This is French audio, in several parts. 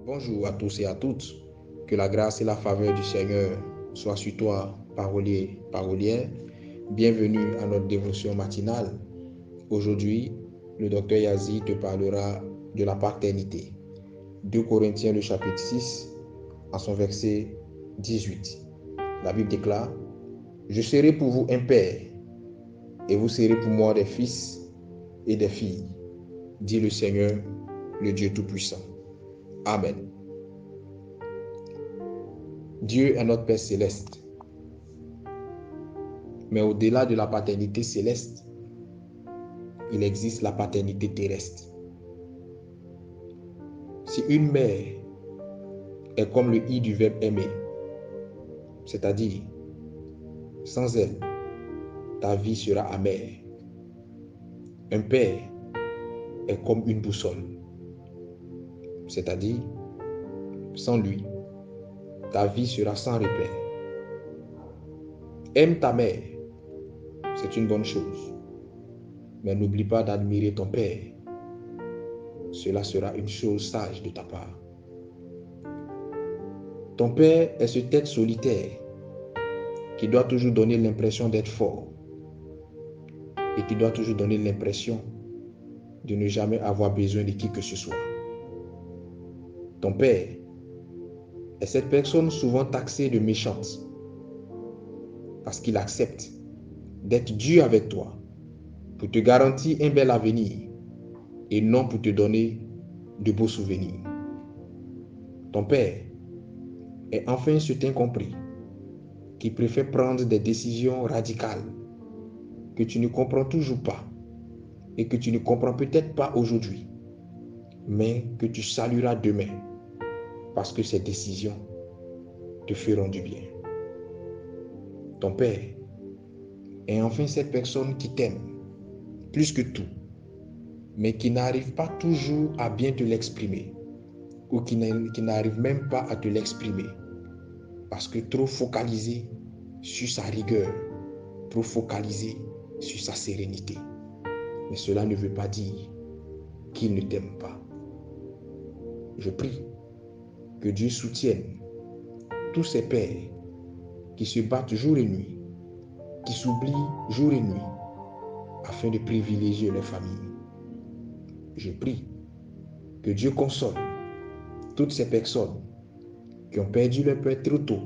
Bonjour à tous et à toutes. Que la grâce et la faveur du Seigneur soient sur toi, parolier, parolière. Bienvenue à notre dévotion matinale. Aujourd'hui, le docteur Yazi te parlera de la paternité. 2 Corinthiens, le chapitre 6, en son verset 18. La Bible déclare: Je serai pour vous un père, et vous serez pour moi des fils et des filles, dit le Seigneur, le Dieu Tout-Puissant. Amen. Dieu est notre Père céleste. Mais au-delà de la paternité céleste, il existe la paternité terrestre. Si une mère est comme le i du verbe aimer, c'est-à-dire sans elle, ta vie sera amère. Un père est comme une boussole, c'est-à-dire sans lui, ta vie sera sans repère. Aime ta mère, c'est une bonne chose, mais n'oublie pas d'admirer ton père. Cela sera une chose sage de ta part. Ton père est ce tête solitaire qui doit toujours donner l'impression d'être fort et qui doit toujours donner l'impression de ne jamais avoir besoin de qui que ce soit. Ton père est cette personne souvent taxée de méchante parce qu'il accepte d'être dur avec toi pour te garantir un bel avenir et non pour te donner de beaux souvenirs. Ton père est enfin cet incompris qui préfère prendre des décisions radicales que tu ne comprends toujours pas et que tu ne comprends peut-être pas aujourd'hui, mais que tu salueras demain parce que ces décisions te feront du bien. Ton père est enfin cette personne qui t'aime plus que tout, mais qui n'arrive pas toujours à bien te l'exprimer ou qui n'arrive même pas à te l'exprimer parce que trop focalisé sur sa rigueur, trop focalisé sur sa sérénité. Mais cela ne veut pas dire qu'il ne t'aime pas. Je prie que Dieu soutienne tous ces pères qui se battent jour et nuit, qui s'oublient jour et nuit, afin de privilégier leur famille. Je prie que Dieu console toutes ces personnes qui ont perdu leur père trop tôt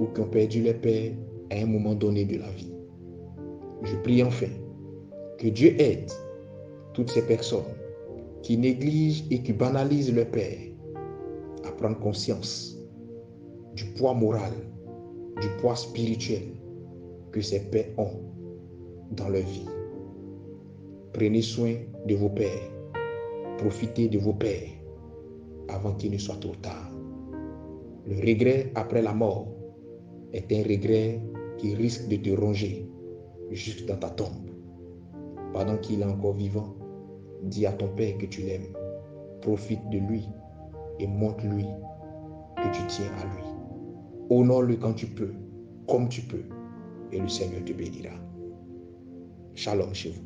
ou qui ont perdu leur père à un moment donné de la vie. Je prie enfin que Dieu aide toutes ces personnes qui négligent et qui banalisent leur père à prendre conscience du poids moral, du poids spirituel que ces pères ont dans leur vie. Prenez soin de vos pères, profitez de vos pères avant qu'il ne soit trop tard. Le regret après la mort est un regret qui risque de te ronger jusque dans ta tombe. Pendant qu'il est encore vivant, dis à ton père que tu l'aimes, profite de lui et montre-lui que tu tiens à lui. Honore-le quand tu peux, comme tu peux, et le Seigneur te bénira. Shalom chez vous.